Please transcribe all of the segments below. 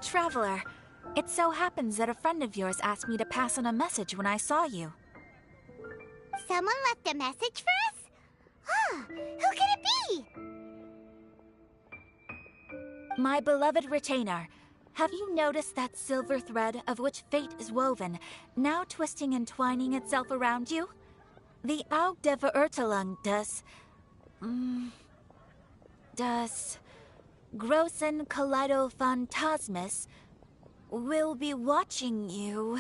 Traveler, it so happens that a friend of yours asked me to pass on a message when I saw you. Someone left a message for us? Huh, who could it be? My beloved retainer, have you noticed that silver thread of which fate is woven, now twisting and twining itself around you? The Aug der Verurteilung das Großen Kaleidophantasmus will be watching you.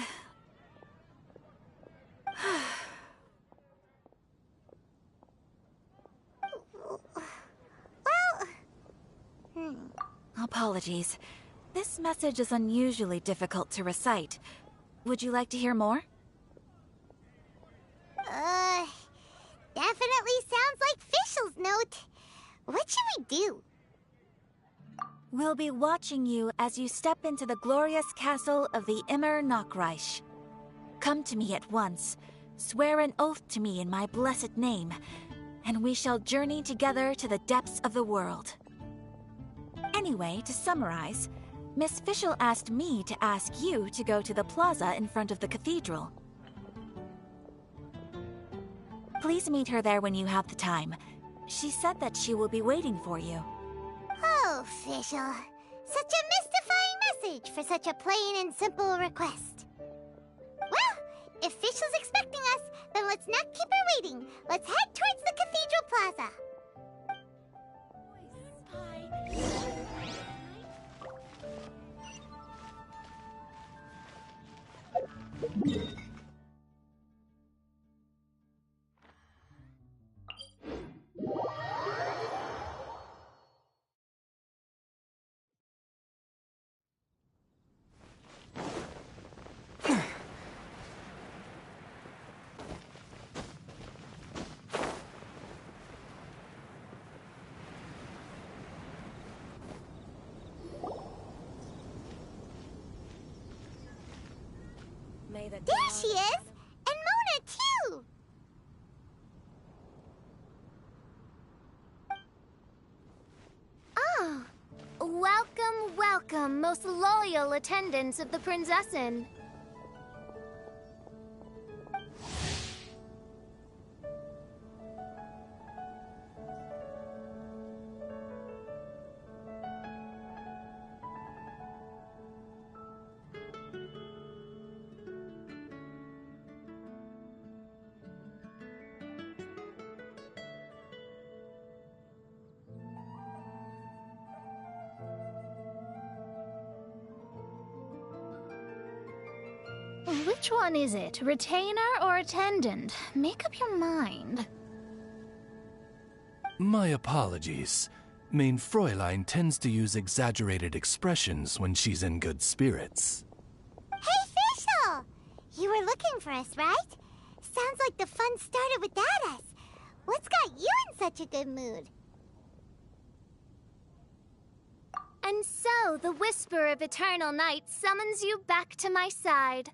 Apologies. This message is unusually difficult to recite. Would you like to hear more? Definitely sounds like Fischl's note. What should we do? We'll be watching you as you step into the glorious castle of the Immer Nachreich. Come to me at once, swear an oath to me in my blessed name, and we shall journey together to the depths of the world. Anyway, to summarize, Miss Fischl asked me to ask you to go to the plaza in front of the cathedral. Please meet her there when you have the time. She said that she will be waiting for you. Oh, Fischl. Such a mystifying message for such a plain and simple request. Well, if Fischl's expecting us, then let's not keep her waiting. Let's head towards the cathedral plaza. There she is! And Mona, too! Oh, welcome, welcome, most loyal attendants of the Prinzessin. Which one is it? Retainer or attendant? Make up your mind. My apologies. Mein Fräulein tends to use exaggerated expressions when she's in good spirits. Hey, Fischl! You were looking for us, right? Sounds like the fun started without us. What's got you in such a good mood? And so, the whisper of eternal night summons you back to my side.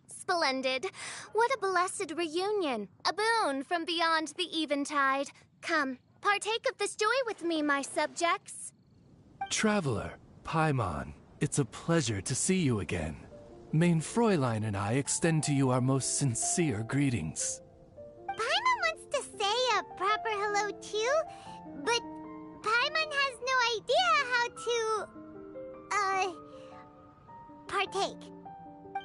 Splendid. What a blessed reunion. A boon from beyond the eventide. Come, partake of this joy with me, my subjects. Traveler, Paimon, it's a pleasure to see you again. Mein Fräulein and I extend to you our most sincere greetings. Paimon wants to say a proper hello too, but Paimon has no idea how to, partake.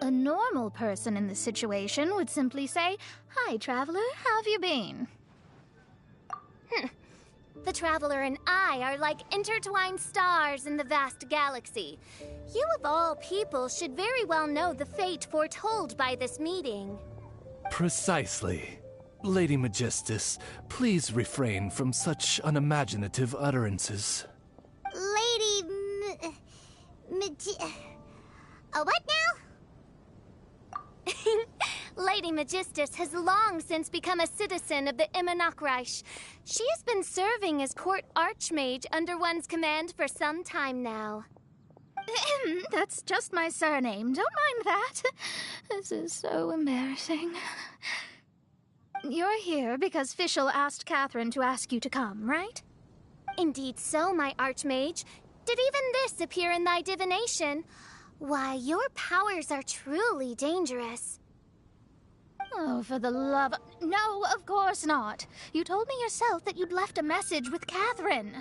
A normal person in this situation would simply say, "Hi, traveler, how have you been?" The traveler and I are like intertwined stars in the vast galaxy. You of all people should very well know the fate foretold by this meeting. Precisely. Lady Magistus, please refrain from such unimaginative utterances. Lady what now? Lady Magistus has long since become a citizen of the Immer Nachreich. She has been serving as court archmage under one's command for some time now. That's just my surname. Don't mind that. This is so embarrassing. You're here because Fischl asked Catherine to ask you to come, right? Indeed so, my archmage. did even this appear in thy divination? Why, your powers are truly dangerous. Oh, for the love... No, of course not. You told me yourself that you'd left a message with Catherine.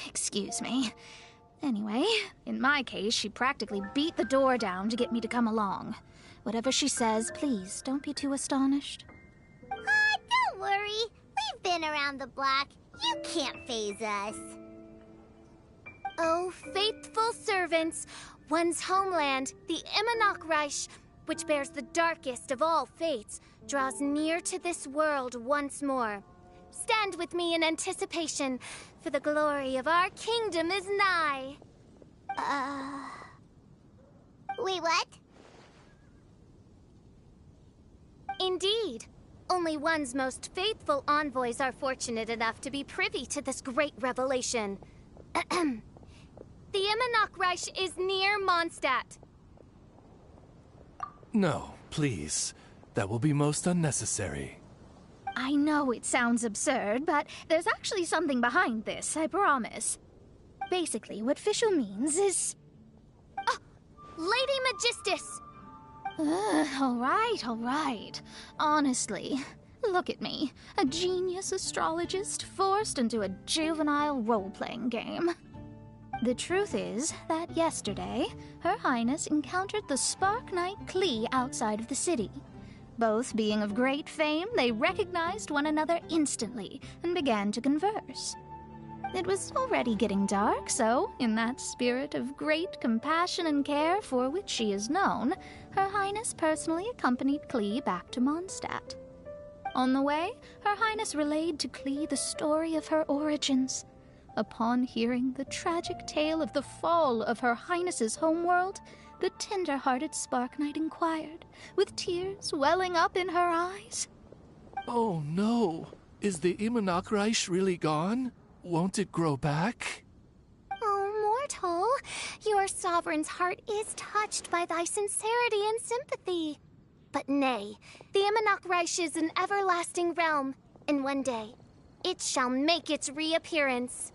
Excuse me. Anyway, in my case, she practically beat the door down to get me to come along. Whatever she says, please, don't be too astonished. Don't worry. We've been around the block. You can't faze us. Oh, faithful servants, one's homeland, the Immernochreich, which bears the darkest of all fates, draws near to this world once more. Stand with me in anticipation, for the glory of our kingdom is nigh. Wait, what? Indeed. Only one's most faithful envoys are fortunate enough to be privy to this great revelation. The Immernochreich is near Mondstadt. No, please. That will be most unnecessary. I know it sounds absurd, but there's actually something behind this, I promise. Basically, what Fischl means is... Oh, Lady Magistus! All right. Honestly, look at me. A genius astrologist forced into a juvenile role-playing game. The truth is that yesterday, Her Highness encountered the Spark Knight Klee outside of the city. Both being of great fame, they recognized one another instantly and began to converse. It was already getting dark, so, in that spirit of great compassion and care for which she is known, Her Highness personally accompanied Klee back to Mondstadt. On the way, Her Highness relayed to Klee the story of her origins. Upon hearing the tragic tale of the fall of Her Highness's homeworld, the tender-hearted Spark Knight inquired, with tears welling up in her eyes. Oh no! Is the Immernochreich really gone? Won't it grow back? Oh, mortal, your sovereign's heart is touched by thy sincerity and sympathy. But nay, the Immernochreich is an everlasting realm, and one day, it shall make its reappearance.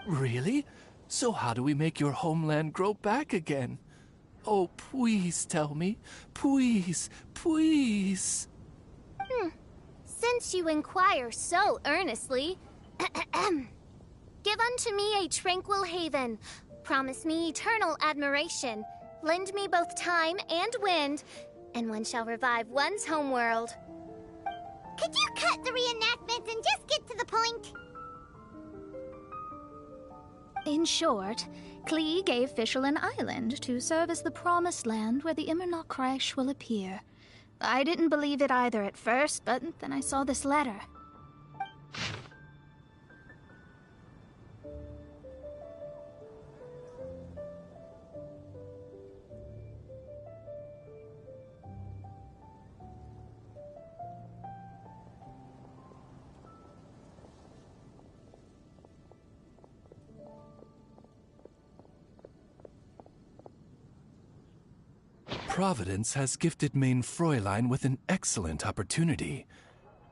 Really? So how do we make your homeland grow back again? Oh, please tell me. Please, please. Since you inquire so earnestly, give unto me a tranquil haven. Promise me eternal admiration. Lend me both time and wind, and one shall revive one's homeworld. Could you cut the reenactment and just get to the point? In short, Klee gave Fischl an island to serve as the promised land where the Immernochreich will appear. I didn't believe it either at first, but then I saw this letter. Providence has gifted Main Fräulein with an excellent opportunity.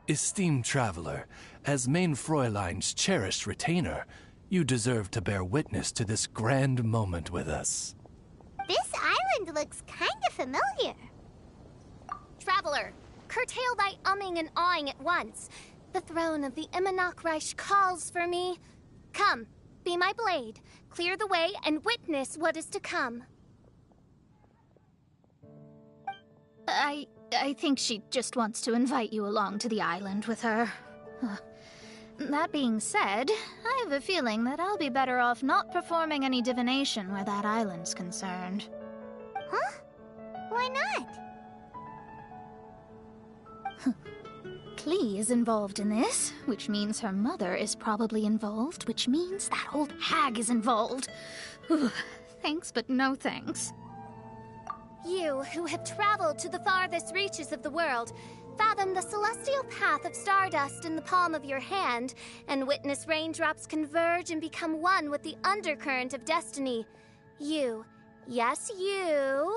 Esteemed traveler, as Main Fräulein's cherished retainer, you deserve to bear witness to this grand moment with us. This island looks kinda familiar. Traveler, curtail thy umming and awing at once. The throne of the Immernochreich calls for me. Come, be my blade, clear the way, and witness what is to come. I think she just wants to invite you along to the island with her. That being said, I have a feeling that I'll be better off not performing any divination where that island's concerned. Huh? Why not? Klee is involved in this, which means her mother is probably involved, which means that old hag is involved. Thanks, but no thanks. You, who have traveled to the farthest reaches of the world, fathom the celestial path of stardust in the palm of your hand, and witness raindrops converge and become one with the undercurrent of destiny. You, yes you,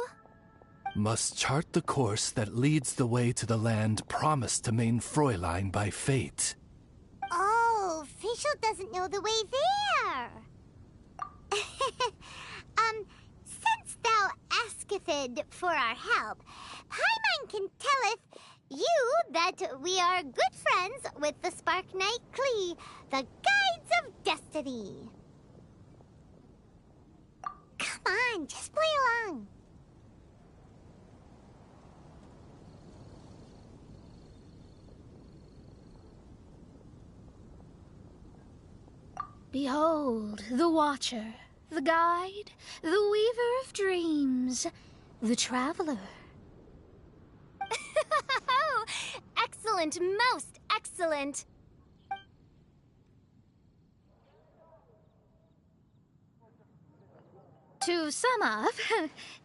must chart the course that leads the way to the land promised to Main Fräulein by fate. Oh, Fischl Official doesn't know the way there. Since thou asketh for our help, Paimon can telleth you that we are good friends with the Spark Knight Klee, the Guides of Destiny. Come on, just play along. Behold, the Watcher, the Guide, the Weaver of Dreams, the Traveler. Excellent, most excellent. To sum up,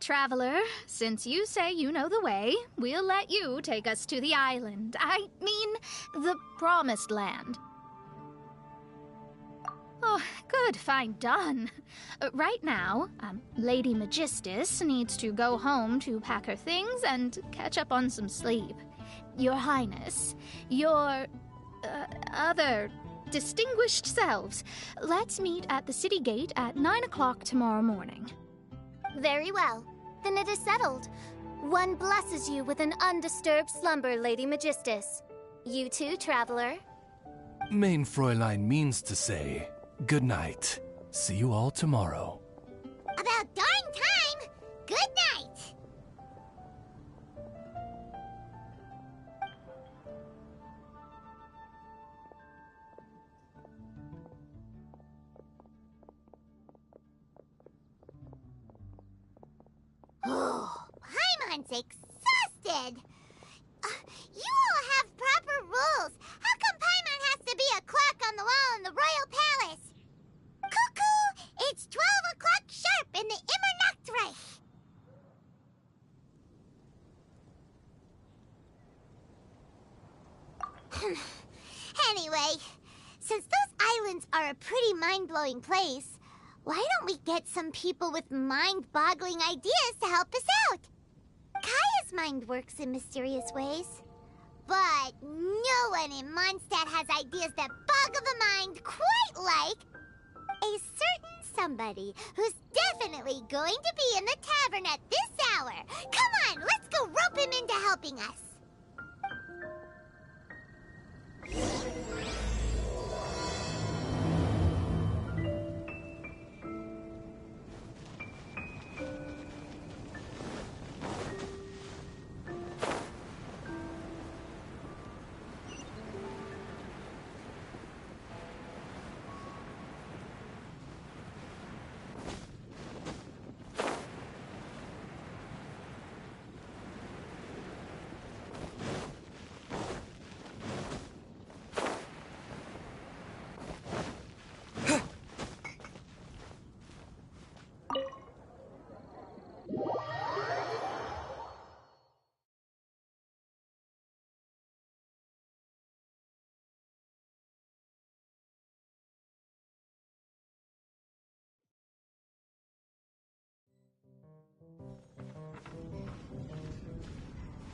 Traveler, since you say you know the way, we'll let you take us to the island. I mean, the Promised Land. Oh, good, fine, done. Right now, Lady Magistus needs to go home to pack her things and catch up on some sleep. Your Highness, your other distinguished selves, let's meet at the city gate at 9 o'clock tomorrow morning. Very well. Then it is settled. One blesses you with an undisturbed slumber, Lady Magistus. You too, Traveler. Main Fräulein means to say, good night. See you all tomorrow. About darn time! Good night! Oh, Paimon's exhausted! You all have proper rules. How come Paimon has to be a clock on the wall in the royal palace? Cuckoo! It's 12 o'clock sharp in the Immernachtreich. Anyway, since those islands are a pretty mind-blowing place, why don't we get some people with mind-boggling ideas to help us out? Kaya's mind works in mysterious ways. But no one in Mondstadt has ideas that boggle the mind quite like a certain somebody who's definitely going to be in the tavern at this hour. Come on, let's go rope him into helping us.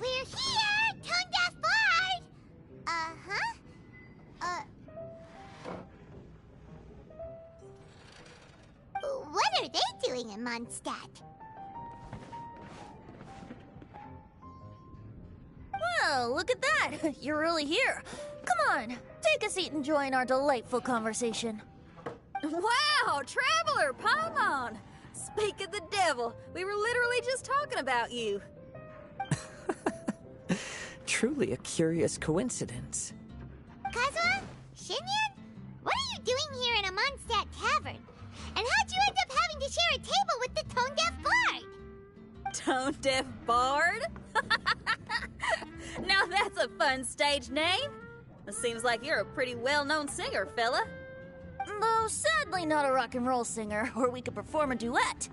We're here, Tone-Deaf Bard! What are they doing in Mondstadt? Well, look at that! You're really here. Come on, take a seat and join our delightful conversation. Wow, Traveler, Paimon! Speak of the devil, we were literally just talking about you. Truly a curious coincidence. Kazuha? Shinyan? What are you doing here in a Mondstadt tavern? And how'd you end up having to share a table with the Tone-Deaf Bard? Tone-Deaf Bard? Now that's a fun stage name. It seems like you're a pretty well-known singer, fella. Though sadly not a rock and roll singer, or we could perform a duet.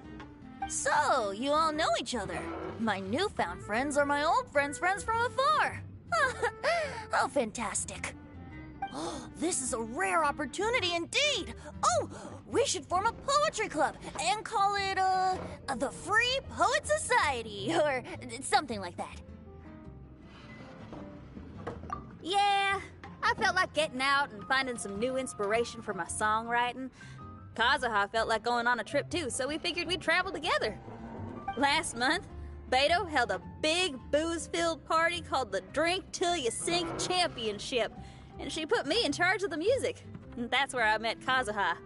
So, you all know each other. My newfound friends are my old friends' friends from afar. How fantastic. This is a rare opportunity indeed. Oh, we should form a poetry club and call it, the Free Poet Society, or something like that. Yeah, I felt like getting out and finding some new inspiration for my songwriting. Kazuha felt like going on a trip too, so we figured we'd travel together. Last month, Beto held a big booze-filled party called the Drink Till You Sink Championship, and she put me in charge of the music. And that's where I met Kazuha.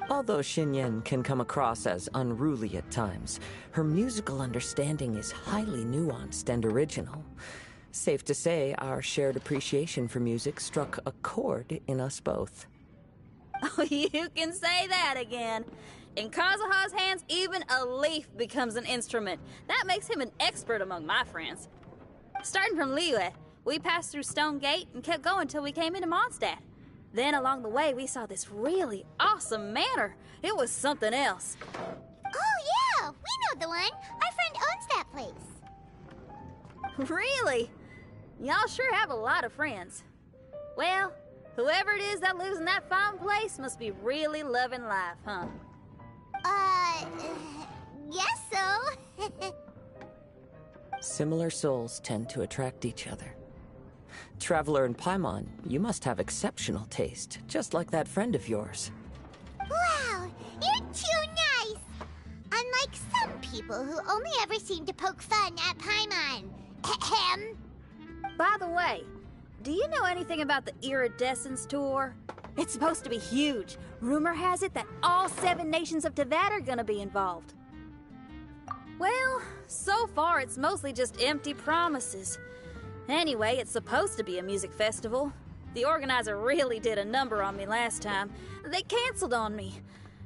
Although Xinyan can come across as unruly at times, her musical understanding is highly nuanced and original. Safe to say, our shared appreciation for music struck a chord in us both. Oh, you can say that again. In Kazuha's hands, even a leaf becomes an instrument. That makes him an expert among my friends. Starting from Liyue, we passed through Stone Gate and kept going till we came into Mondstadt. Then along the way, we saw this really awesome manor. It was something else. Oh, yeah, we know the one. Our friend owns that place. Really? Y'all sure have a lot of friends. Well, whoever it is that lives in that fine place must be really loving life, huh? Guess so. Similar souls tend to attract each other. Traveler in Paimon, you must have exceptional taste, just like that friend of yours. Wow, you're too nice. Unlike some people who only ever seem to poke fun at Paimon. Ahem. By the way, do you know anything about the Iridescence Tour? It's supposed to be huge. Rumor has it that all 7 nations of Tevat are gonna be involved. Well, so far it's mostly just empty promises. Anyway, it's supposed to be a music festival. The organizer really did a number on me last time. They canceled on me.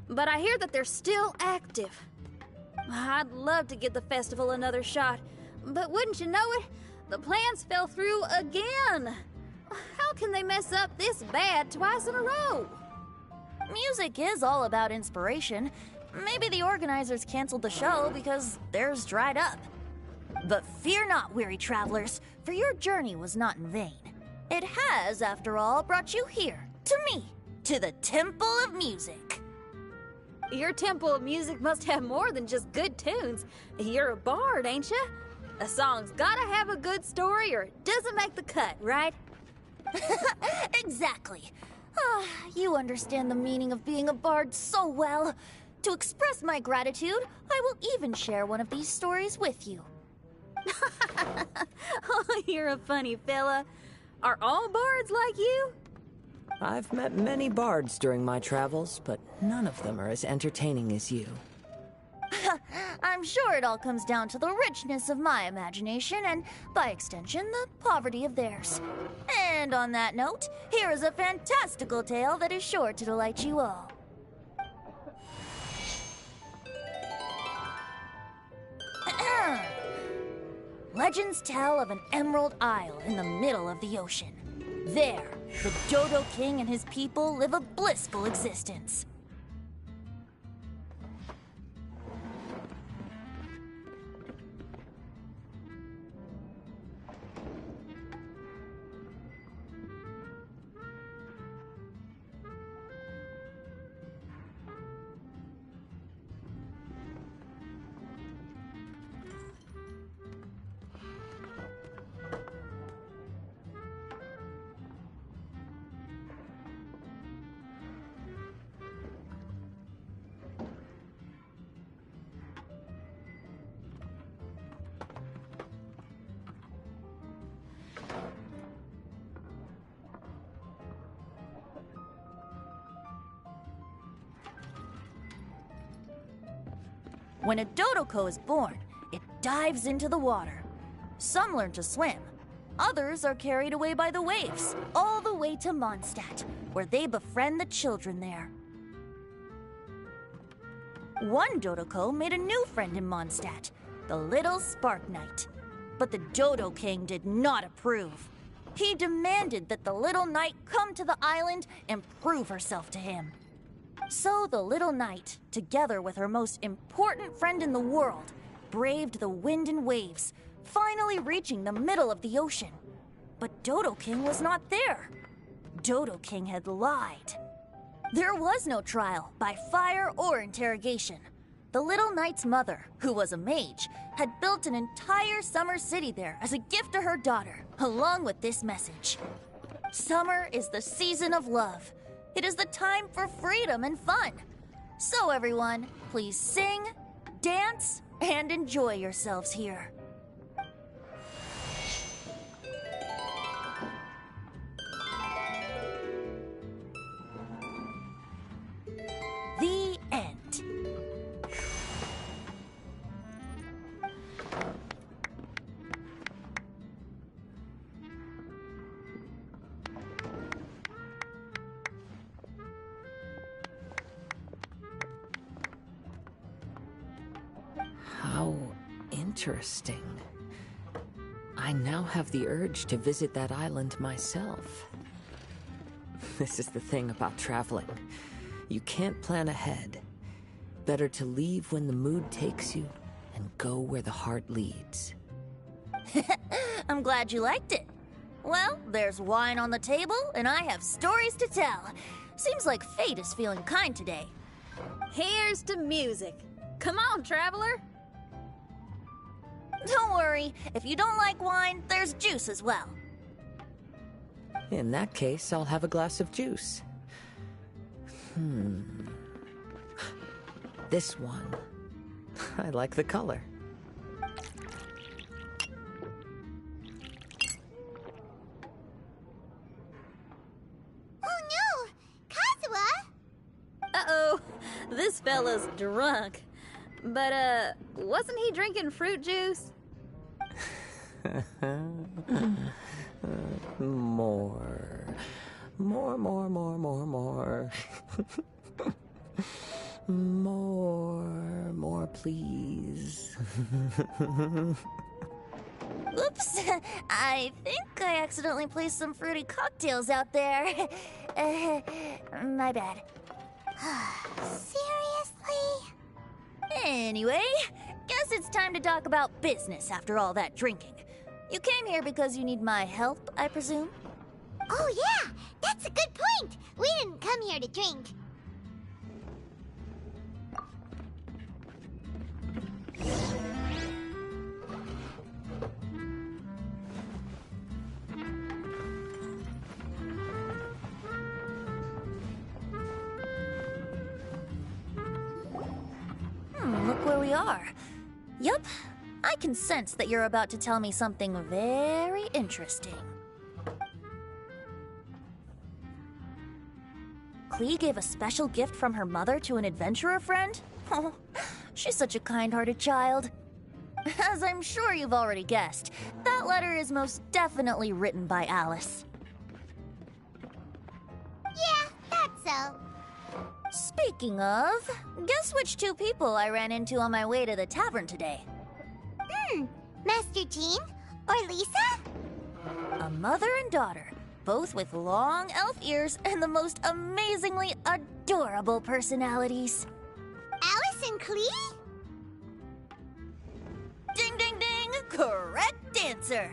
But I hear that they're still active. I'd love to give the festival another shot. But wouldn't you know it, the plans fell through again. How can they mess up this bad twice in a row? Music is all about inspiration. Maybe the organizers canceled the show because theirs dried up. But fear not, weary travelers, for your journey was not in vain. It has, after all, brought you here, to me, to the Temple of Music. Your Temple of Music must have more than just good tunes. You're a bard, ain't ya? A song's gotta have a good story or it doesn't make the cut, right? Exactly. You understand the meaning of being a bard so well. To express my gratitude, I will even share one of these stories with you. Oh, you're a funny fella. Are all bards like you? I've met many bards during my travels, but none of them are as entertaining as you. I'm sure it all comes down to the richness of my imagination and, by extension, the poverty of theirs. And on that note, here is a fantastical tale that is sure to delight you all. Legends tell of an emerald isle in the middle of the ocean. There, the Dodo King and his people live a blissful existence. When a Dodoko is born, it dives into the water. Some learn to swim. Others are carried away by the waves, all the way to Mondstadt, where they befriend the children there. One Dodoko made a new friend in Mondstadt, the little Spark Knight. But the Dodo King did not approve. He demanded that the little knight come to the island and prove herself to him. So the little knight, together with her most important friend in the world, braved the wind and waves, finally reaching the middle of the ocean. But Dodo King was not there. Dodo King had lied. There was no trial by fire or interrogation. The little knight's mother, who was a mage, had built an entire summer city there as a gift to her daughter, along with this message. Summer is the season of love. It is the time for freedom and fun. So everyone, please sing, dance, and enjoy yourselves here. The end. How interesting. I now have the urge to visit that island myself. This is the thing about traveling. You can't plan ahead. Better to leave when the mood takes you and go where the heart leads. I'm glad you liked it. Well, there's wine on the table, and I have stories to tell. Seems like fate is feeling kind today. Here's to music. Come on, traveler. Don't worry, if you don't like wine, there's juice as well. In that case, I'll have a glass of juice. This one. I like the color. Oh no! Kazuha! Uh-oh, this fella's drunk. But, wasn't he drinking fruit juice? More. More, please. Oops, I think I accidentally placed some fruity cocktails out there. My bad. Seriously? Anyway, guess it's time to talk about business after all that drinking. You came here because you need my help, I presume? Oh yeah, that's a good point. We didn't come here to drink. Look where we are. Yup, I can sense that you're about to tell me something very interesting. Klee gave a special gift from her mother to an adventurer friend? Oh, she's such a kind-hearted child. As I'm sure you've already guessed, that letter is most definitely written by Alice. Yeah, that's so. Speaking of, guess which two people I ran into on my way to the tavern today? Master Jean? Or Lisa? A mother and daughter, both with long elf ears and the most amazingly adorable personalities. Alice and Klee? Ding, ding, ding! Correct answer!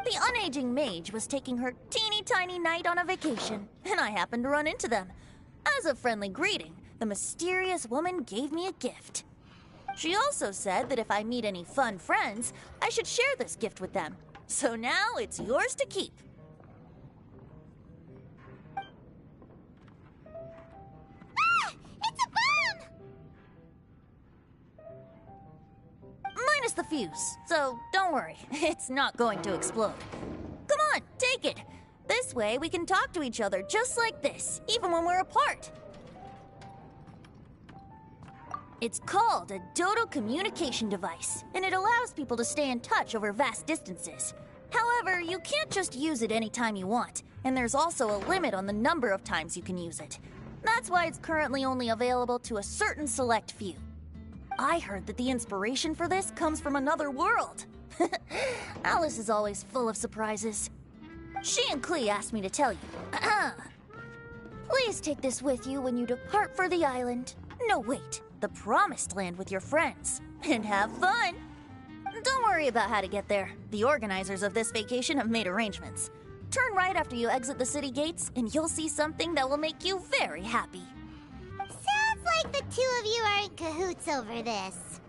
The unaging mage was taking her teeny tiny knight on a vacation, and I happened to run into them. As a friendly greeting, the mysterious woman gave me a gift. She also said that if I meet any fun friends, I should share this gift with them. So now it's yours to keep. Ah! It's a bomb! Minus the fuse, so don't worry, it's not going to explode. Come on, take it. This way we can talk to each other just like this, even when we're apart. It's called a Dodo communication device, and it allows people to stay in touch over vast distances. However, you can't just use it anytime you want, and there's also a limit on the number of times you can use it. That's why it's currently only available to a certain select few. I heard that the inspiration for this comes from another world. Alice is always full of surprises. She and Klee asked me to tell you. Please take this with you when you depart for the island. No, wait, the Promised Land with your friends. And have fun! Don't worry about how to get there. The organizers of this vacation have made arrangements. Turn right after you exit the city gates, and you'll see something that will make you very happy. Sounds like the two of you are in cahoots over this.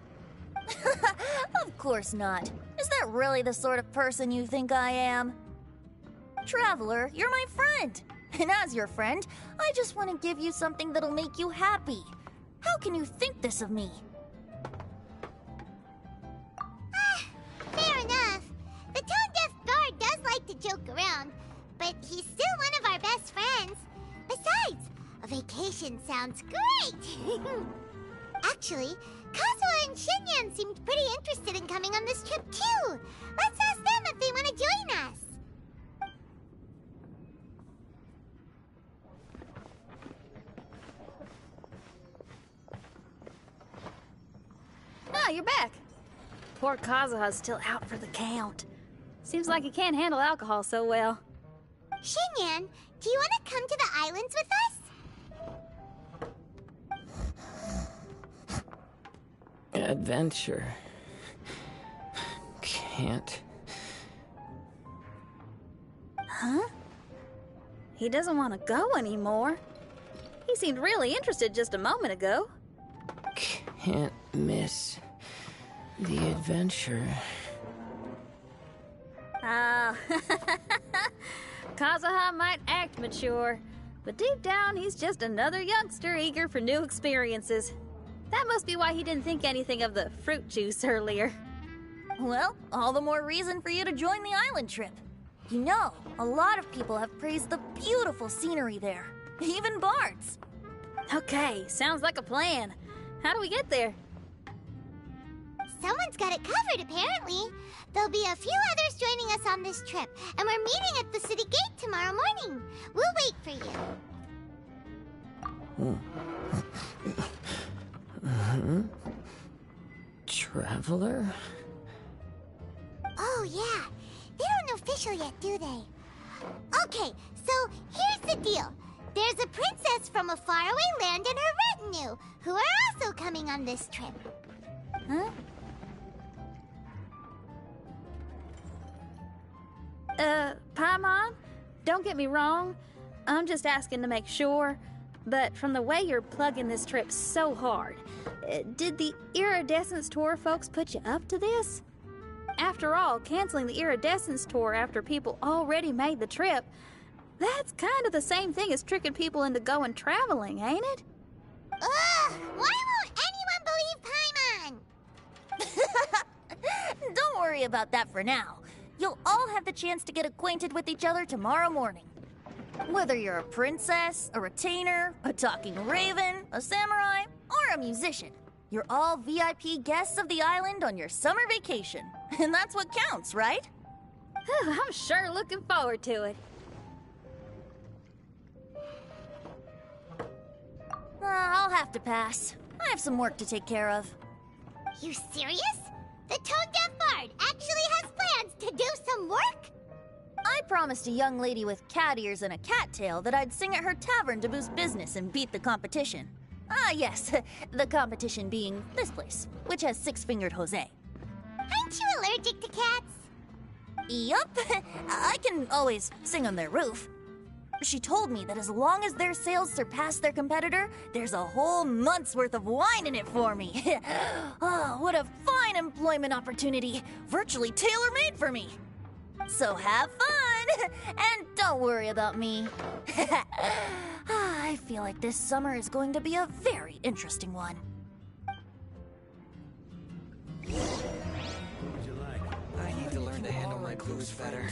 Of course not. Is that really the sort of person you think I am? Traveler, you're my friend. And as your friend, I just want to give you something that'll make you happy. How can you think this of me? Fair enough. The tone-deaf bard does like to joke around, but he's still one of our best friends. Besides, a vacation sounds great! Actually, Kazuha and Shinyan seemed pretty interested in coming on this trip too. Let's ask them if they want to join us. Ah, you're back. Poor Kazuha's still out for the count. Seems like he can't handle alcohol so well. Shinyan, do you want to come to the islands with us? Adventure. Can't. Huh? He doesn't want to go anymore. He seemed really interested just a moment ago. Can't miss the adventure. Ah, Kazuha might act mature, but deep down he's just another youngster eager for new experiences. That must be why he didn't think anything of the fruit juice earlier. Well, all the more reason for you to join the island trip. You know, a lot of people have praised the beautiful scenery there. Even bards. Okay, sounds like a plan. How do we get there? Someone's got it covered, apparently. There'll be a few others joining us on this trip, and we're meeting at the city gate tomorrow morning. We'll wait for you. Traveler? Oh, yeah. They don't know official yet, do they? Okay, so here's the deal. There's a princess from a faraway land and her retinue, who are also coming on this trip. Huh? Paimon, don't get me wrong. I'm just asking to make sure. But from the way you're plugging this trip so hard, did the Iridescence Tour folks put you up to this? After all, canceling the Iridescence Tour after people already made the trip, that's kind of the same thing as tricking people into going traveling, ain't it? Ugh! Why won't anyone believe Paimon? Don't worry about that for now. You'll all have the chance to get acquainted with each other tomorrow morning. Whether you're a princess, a retainer, a talking raven, a samurai, or a musician, you're all VIP guests of the island on your summer vacation. And that's what counts, right? I'm sure looking forward to it. I'll have to pass. I have some work to take care of. You serious? The tone-deaf bard actually has plans to do some work? I promised a young lady with cat ears and a cat tail that I'd sing at her tavern to boost business and beat the competition. Ah, yes, the competition being this place, which has six-fingered Jose. Aren't you allergic to cats? Yup, I can always sing on their roof. She told me that as long as their sales surpass their competitor, there's a whole month's worth of wine in it for me. Oh, what a fine employment opportunity, virtually tailor-made for me. So have fun, and don't worry about me. I feel like this summer is going to be a very interesting one. I need to learn to handle my booze better.